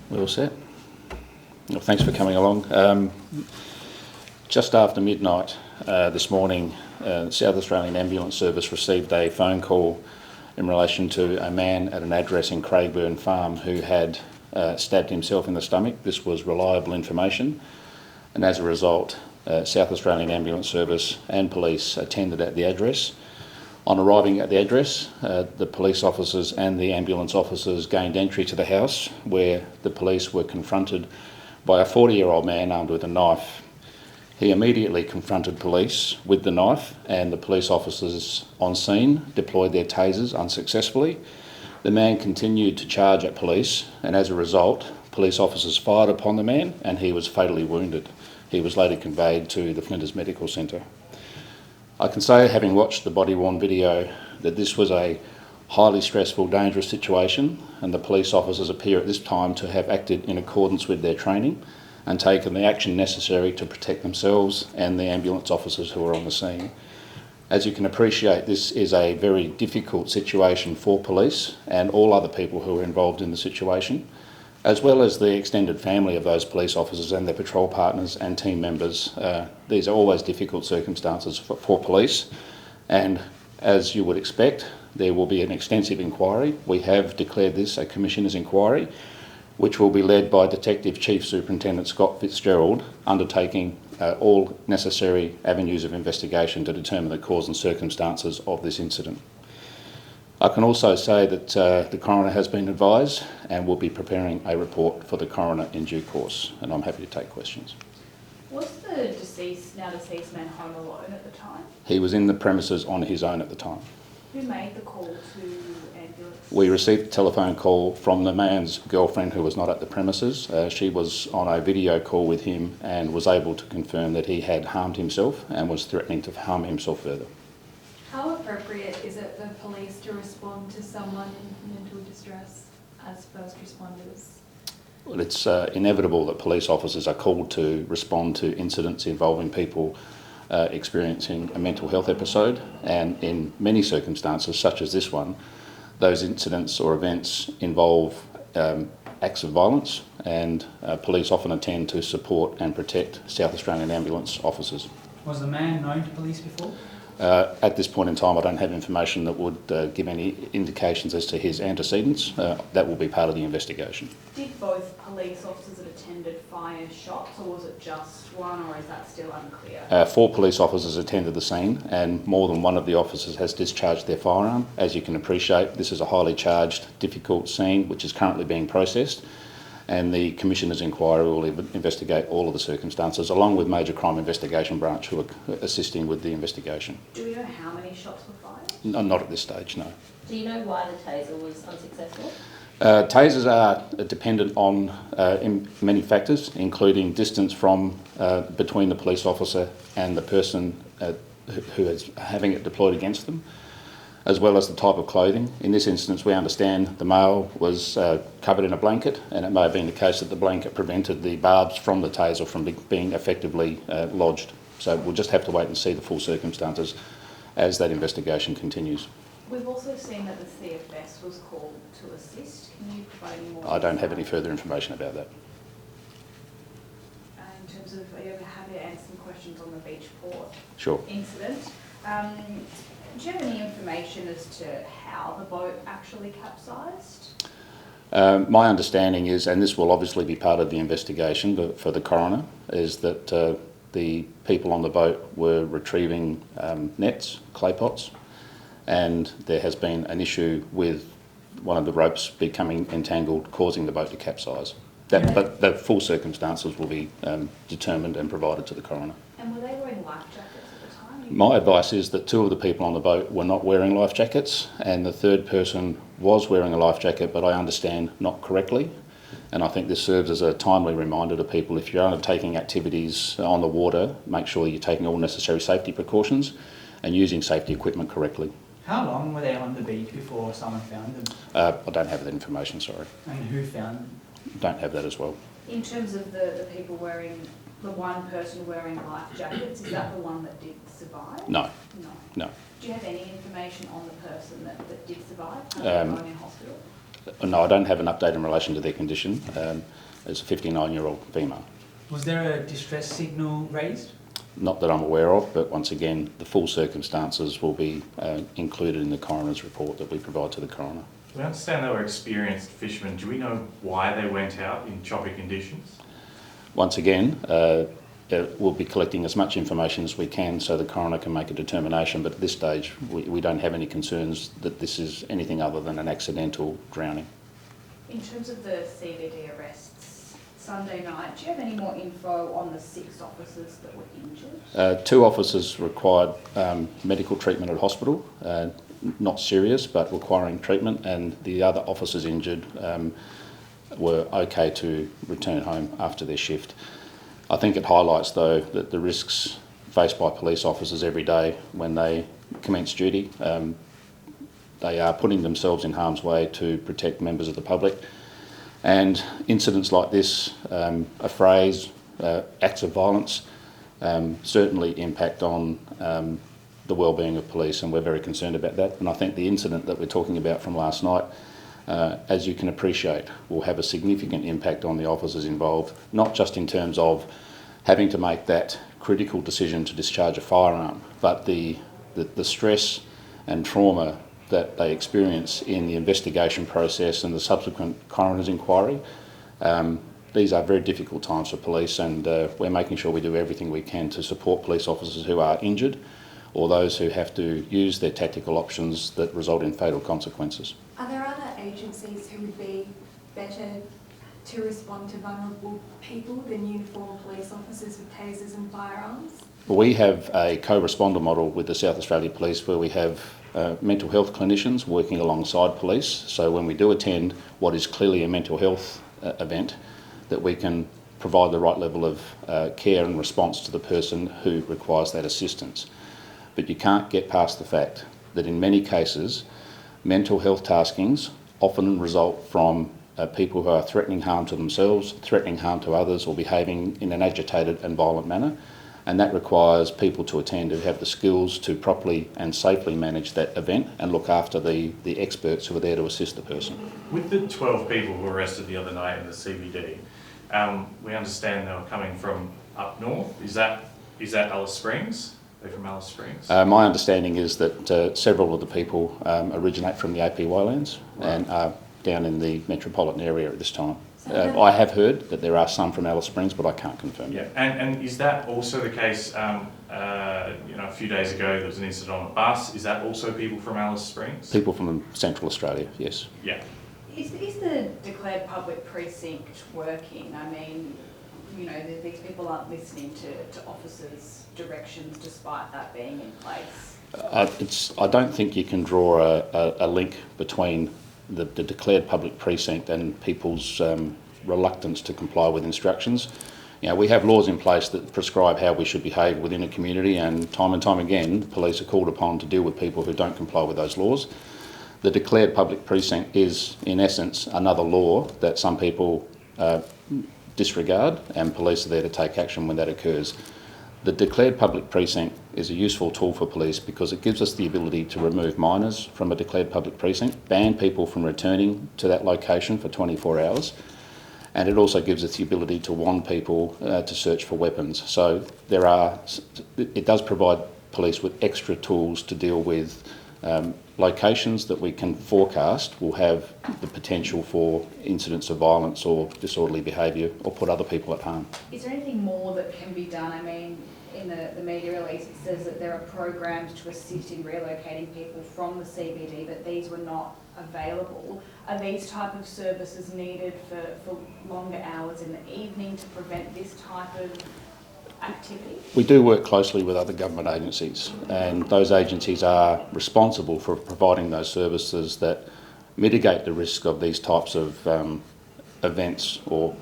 We're all set. Well, thanks for coming along. Just after midnight this morning, the South Australian Ambulance Service received a phone call in relation to a man at an address in Craigburn Farm who had stabbed himself in the stomach. This was reliable information, and as a result, South Australian Ambulance Service and police attended at the address. On arriving at the address, the police officers and the ambulance officers gained entry to the house, where the police were confronted by a 40-year-old man armed with a knife. He immediately confronted police with the knife, and the police officers on scene deployed their tasers unsuccessfully. The man continued to charge at police, and as a result, police officers fired upon the man and he was fatally wounded. He was later conveyed to the Flinders Medical Centre. I can say, having watched the body-worn video, that this was a highly stressful, dangerous situation, and the police officers appear at this time to have acted in accordance with their training and taken the action necessary to protect themselves and the ambulance officers who were on the scene. As you can appreciate, this is a very difficult situation for police and all other people who are involved in the situation, as well as the extended family of those police officers and their patrol partners and team members. These are always difficult circumstances for police, and as you would expect, there will be an extensive inquiry. We have declared this a Commissioner's inquiry, which will be led by Detective Chief Superintendent Scott Fitzgerald, undertaking all necessary avenues of investigation to determine the cause and circumstances of this incident. I can also say that the coroner has been advised and will be preparing a report for the coroner in due course, and I'm happy to take questions. Was the now deceased man home alone at the time? He was in the premises on his own at the time. Who made the call to ambulance? We received a telephone call from the man's girlfriend who was not at the premises. She was on a video call with him and was able to confirm that he had harmed himself and was threatening to harm himself further. How appropriate is it for police to respond to someone in mental distress as first responders? Well, it's inevitable that police officers are called to respond to incidents involving people experiencing a mental health episode, and in many circumstances, such as this one, those incidents or events involve acts of violence, and police often attend to support and protect South Australian ambulance officers. Was the man known to police before? At this point in time, I don't have information that would give any indications as to his antecedents. That will be part of the investigation. Did both police officers that attended fire shots, or was it just one, or is that still unclear? 4 police officers attended the scene, and more than one of the officers has discharged their firearm. As you can appreciate, this is a highly charged, difficult scene which is currently being processed, and the Commissioner's inquiry will investigate all of the circumstances, along with Major Crime Investigation Branch, who are assisting with the investigation. Do we know how many shots were fired? No, not at this stage, no. Do you know why the taser was unsuccessful? Tasers are dependent on many factors, including distance from between the police officer and the person who is having it deployed against them, as well as the type of clothing. In this instance, we understand the male was covered in a blanket, and it may have been the case that the blanket prevented the barbs from the taser from being effectively lodged. So we'll just have to wait and see the full circumstances as that investigation continues. We've also seen that the CFS was called to assist. Can you provide any more? I don't have any further information about that. In terms of, are you happy to answer some questions on the Beachport incident? Do you have any information as to how the boat actually capsized? My understanding is, and this will obviously be part of the investigation but for the coroner, is that the people on the boat were retrieving nets, clay pots, and there has been an issue with one of the ropes becoming entangled, causing the boat to capsize. But the full circumstances will be determined and provided to the coroner. And were they wearing life jackets at the time? My advice is that 2 of the people on the boat were not wearing life jackets, and the 3rd person was wearing a life jacket, but I understand not correctly. And I think this serves as a timely reminder to people, if you're undertaking activities on the water, make sure you're taking all necessary safety precautions and using safety equipment correctly. How long were they on the beach before someone found them? I don't have that information, sorry. And who found them? Don't have that as well. In terms of the people wearing, the one person wearing life jackets, is that the one that did survive? No. No. No. Do you have any information on the person that did survive? Going in hospital? No, I don't have an update in relation to their condition. It's a 59-year-old female. Was there a distress signal raised? Not that I'm aware of, but once again, the full circumstances will be included in the coroner's report that we provide to the coroner. We understand they were experienced fishermen. Do we know why they went out in choppy conditions? Once again, we'll be collecting as much information as we can so the coroner can make a determination, but at this stage we don't have any concerns that this is anything other than an accidental drowning. In terms of the CBD arrests Sunday night, do you have any more info on the 6 officers that were injured? 2 officers required medical treatment at hospital, not serious but requiring treatment, and the other officers injured were okay to return home after their shift. I think it highlights though that the risks faced by police officers every day when they commence duty, they are putting themselves in harm's way to protect members of the public, and incidents like this, a phrase, acts of violence, certainly impact on the well-being of police, and we're very concerned about that. And I think the incident that we're talking about from last night, as you can appreciate, will have a significant impact on the officers involved, not just in terms of having to make that critical decision to discharge a firearm, but the stress and trauma that they experience in the investigation process and the subsequent coroner's inquiry. These are very difficult times for police, and we're making sure we do everything we can to support police officers who are injured or those who have to use their tactical options that result in fatal consequences. Are there other agencies who would be better to respond to vulnerable people than uniformed police officers with tasers and firearms? We have a co-responder model with the South Australia Police where we have mental health clinicians working alongside police. So when we do attend what is clearly a mental health event, that we can provide the right level of care and response to the person who requires that assistance. But you can't get past the fact that in many cases, mental health taskings often result from people who are threatening harm to themselves, threatening harm to others, or behaving in an agitated and violent manner. And that requires people to attend who have the skills to properly and safely manage that event and look after the experts who are there to assist the person. With the 12 people who were arrested the other night in the CBD, we understand they were coming from up north. Is that Alice Springs? They're from Alice Springs? My understanding is that several of the people originate from the APY lands and are down in the metropolitan area at this time. I have heard that there are some from Alice Springs, but I can't confirm. Yeah, and is that also the case? A few days ago there was an incident on a bus. Is that also people from Alice Springs? People from Central Australia, yes. Yeah. Is the declared public precinct working? I mean, these people aren't listening to officers' directions despite that being in place. I don't think you can draw a link between the declared public precinct and people's reluctance to comply with instructions. We have laws in place that prescribe how we should behave within a community, and time again, the police are called upon to deal with people who don't comply with those laws. The declared public precinct is, in essence, another law that some people disregard, and police are there to take action when that occurs. The declared public precinct is a useful tool for police because it gives us the ability to remove minors from a declared public precinct, ban people from returning to that location for 24 hours, and it also gives us the ability to warn people to search for weapons. So it does provide police with extra tools to deal with locations that we can forecast will have the potential for incidents of violence or disorderly behaviour or put other people at harm. Is there anything more that can be done? I mean, in the media release it says that there are programs to assist in relocating people from the CBD, but these were not available. Are these type of services needed for longer hours in the evening to prevent this type of activity? We do work closely with other government agencies, and those agencies are responsible for providing those services that mitigate the risk of these types of events or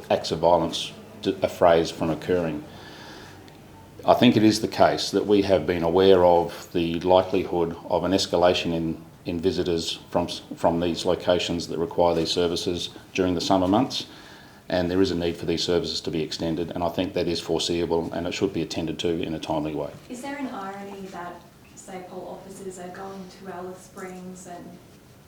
acts of violence, a phrase, from occurring. I think it is the case that we have been aware of the likelihood of an escalation in visitors from these locations that require these services during the summer months, and there is a need for these services to be extended, and I think that is foreseeable and it should be attended to in a timely way. Is there an irony that SAPOL officers are going to Alice Springs and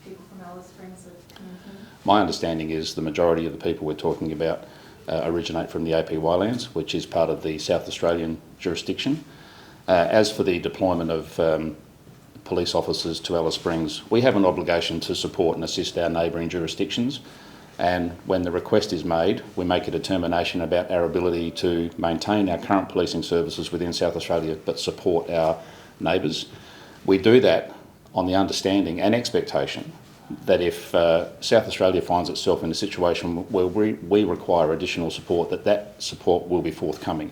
people from Alice Springs are coming from? My understanding is the majority of the people we're talking about originate from the APY lands, which is part of the South Australian jurisdiction. As for the deployment of police officers to Alice Springs, we have an obligation to support and assist our neighbouring jurisdictions, and when the request is made, we make a determination about our ability to maintain our current policing services within South Australia but support our neighbours. We do that on the understanding and expectation that if South Australia finds itself in a situation where we require additional support, that support will be forthcoming.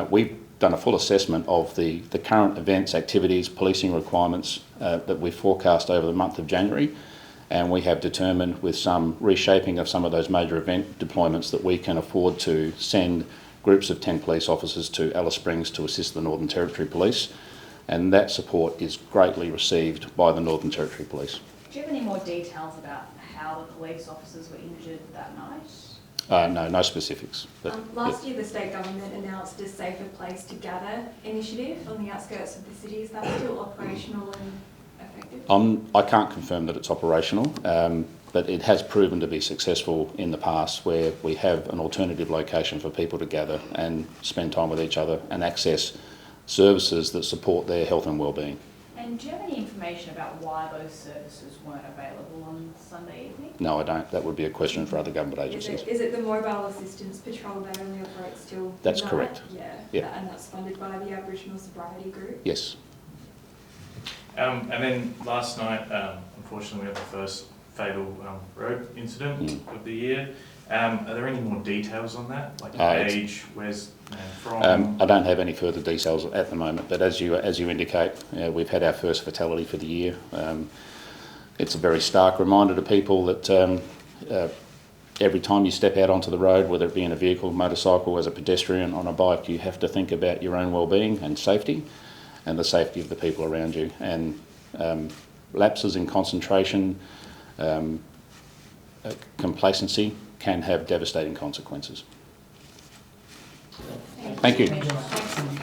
We've done a full assessment of the current events, activities, policing requirements that we forecast over the month of January, and we have determined with some reshaping of some of those major event deployments that we can afford to send groups of 10 police officers to Alice Springs to assist the Northern Territory Police, and that support is greatly received by the Northern Territory Police. Do you have any more details about how the police officers were injured that night? No specifics. But, Last year, the state government announced a Safer Place to Gather initiative on the outskirts of the city. Is that still operational and effective? I can't confirm that it's operational, but it has proven to be successful in the past, where we have an alternative location for people to gather and spend time with each other and access services that support their health and well-being. And do you have any information about why those services weren't available on Sunday evening? No, I don't. That would be a question for other government agencies. Is it the Mobile Assistance Patrol that only operates till That's night? correct. Yeah. And that's funded by the Aboriginal Sobriety Group? Yes. And then last night, unfortunately, we had the first fatal road incident of the year. Are there any more details on that, like age, where's man from? I don't have any further details at the moment, but as you indicate, we've had our first fatality for the year. It's a very stark reminder to people that every time you step out onto the road, whether it be in a vehicle, motorcycle, as a pedestrian, on a bike, you have to think about your own well-being and safety, and the safety of the people around you. And lapses in concentration, complacency can have devastating consequences. Thank you.